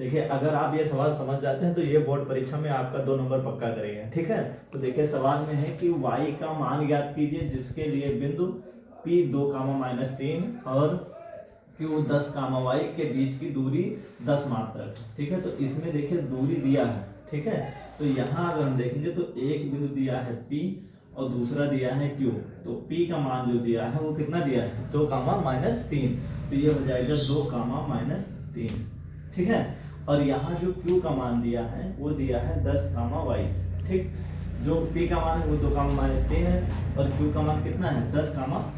देखिए अगर आप ये सवाल समझ जाते हैं तो ये बोर्ड परीक्षा में आपका 2 नंबर पक्का करेंगे, ठीक है। तो देखिए सवाल में है कि y का मान ज्ञात कीजिए जिसके लिए बिंदु P 2, और Q 10, y के बीच की दूरी 10 मात्रक है, ठीक है। तो इसमें देखिए दूरी दिया है, ठीक है। तो यहाँ अगर हम देखेंगे तो एक बिंदु दिया है P और दूसरा दिया है Q। तो P का मान जो दिया है वो कितना दिया है 2, -3। तो ये हो जाएगा 2, -3, ठीक है। और यहाँ जो Q का मान दिया है वो दिया है 10, y, ठीक। जो P का मान है वो 2, -3 है और Q का मान कितना है 10,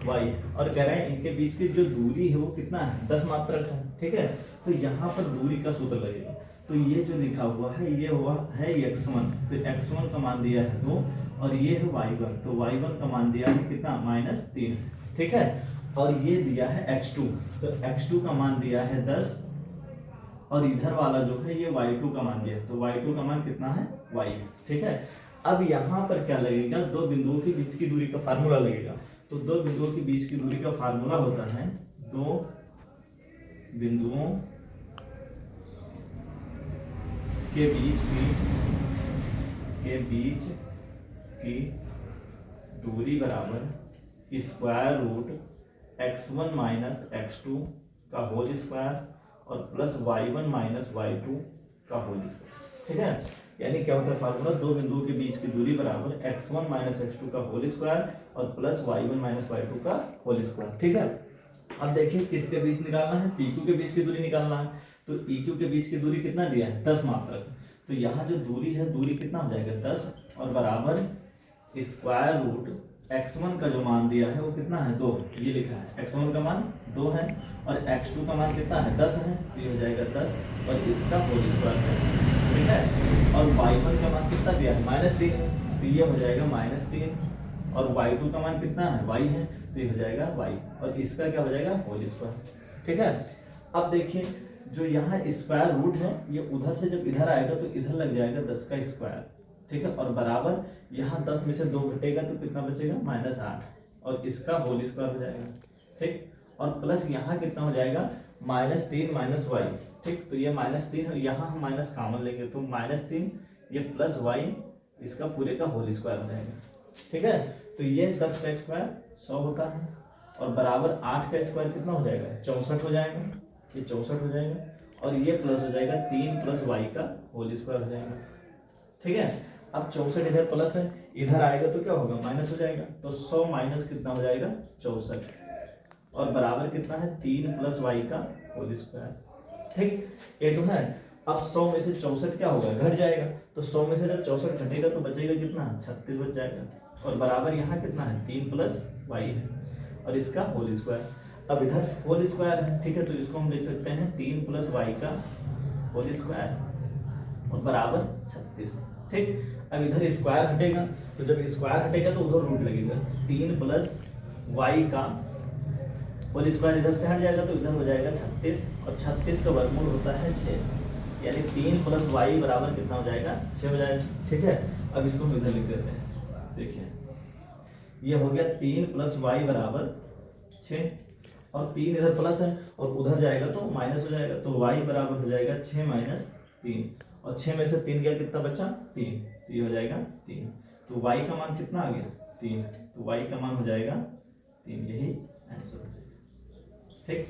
y। और कह रहे हैं इनके बीच की जो दूरी है वो कितना है 10 मात्रक है, ठीक है। तो यहाँ पर दूरी का सूत्र लगेगा। तो ये जो लिखा हुआ है ये हुआ है x1। तो x1 का मान दिया है 2 और ये है y1। तो y1 का मान दिया है कितना -3, ठीक है। और ये दिया है x2। तो x2 का मान दिया है 10 और इधर वाला जो है ये y2 का मान दिया है। तो y2 का मान कितना है y, ठीक है। अब यहाँ पर क्या लगेगा, दो बिंदुओं के बीच की दूरी का फार्मूला लगेगा। तो दो बिंदुओं के बीच की दूरी का फार्मूला होता है दो बिंदुओं के बीच की दूरी बराबर स्क्वायर रूट x1 - x2 का होल स्क्वायर और प्लस y1 - y2 का होल स्क्वायर, ठीक है। यानी क्या होता है फार्मूला, दो बिंदुओं के बीच की दूरी बराबर x1 - x2 का होल स्क्वायर और प्लस y1 - y2 का होल स्क्वायर, ठीक है। अब देखिए किसके बीच निकालना है, PQ के बीच की दूरी निकालना है। तो PQ के बीच की दूरी कितना दिया है 10 मात्रक। तो यहाँ जो दूरी है दूरी कितना हो जाएगा 10 और बराबर स्क्वायर रूट x1 का जो मान दिया है वो कितना है 2, ये लिखा है x1 का मान 2 है और x2 का मान कितना है 10 है। तो ये हो जाएगा 10 और इसका होल स्क्वायर है, ठीक है। और y1 का मान कितना दिया है -3, तो ये हो जाएगा -3 और y2 का मान कितना है y है। तो ये हो जाएगा y और इसका क्या हो जाएगा होल स्क्वायर, ठीक है। अब देखिए जो यहाँ स्क्वायर रूट है ये उधर से जब इधर आएगा तो इधर लग जाएगा 10 का स्क्वायर, ठीक है। और बराबर यहाँ 10 में से 2 घटेगा तो कितना बचेगा -8 और इसका होल स्क्वायर हो जाएगा, ठीक। और प्लस यहाँ कितना हो जाएगा -3 - y, ठीक। तो ये -3 है, यहाँ हम माइनस कॉमन लेंगे तो -3 ये प्लस y इसका पूरे का होल स्क्वायर हो जाएगा, ठीक है। तो ये 10 का स्क्वायर 100 होता है और बराबर 8 का स्क्वायर कितना हो जाएगा 64 हो जाएगा, ये 64 हो जाएगा और ये प्लस हो जाएगा 3 + y का होल स्क्वायर हो जाएगा, ठीक है। अब 64 इधर प्लस है, इधर आएगा तो क्या होगा माइनस हो जाएगा। तो 100 माइनस कितना हो जाएगा 64 और बराबर कितना है 3 + y का होल स्क्वायर, ठीक। ये तो है। अब 100 में से 64 क्या होगा घट जाएगा। तो 100 में से जब 64 घटेगा तो बचेगा कितना 36 बच जाएगा और बराबर यहाँ कितना है 3 + y है और इसका होल स्क्वायर। अब इधर होल स्क्वायर है, ठीक है। तो इसको हम लिख सकते हैं 3 + y का होल स्क्वायर और बराबर 36, ठीक। अब इधर स्क्वायर हटेगा तो जब स्क्वायर हटेगा तो उधर रूट लगेगा 3 + y का होल स्क्वायर इधर से हट जाएगा तो इधर हो जाएगा 36 और 36 का वर्गमूल होता है 6, यानी 3 + y बराबर कितना हो जाएगा 6 हो जाएगा, ठीक है। अब इसको हम इधर लिख देते हैं, देखिए ये हो गया 3 + y बराबर 6 और 3 इधर प्लस है और उधर जाएगा तो माइनस हो जाएगा। तो y बराबर हो जाएगा 6 - 3 और 6 में से 3 गया कितना बचा 3, तो ये हो जाएगा 3। तो y का मान कितना आ गया 3, तो y का मान हो जाएगा 3, यही आंसर हो जाएगा, ठीक।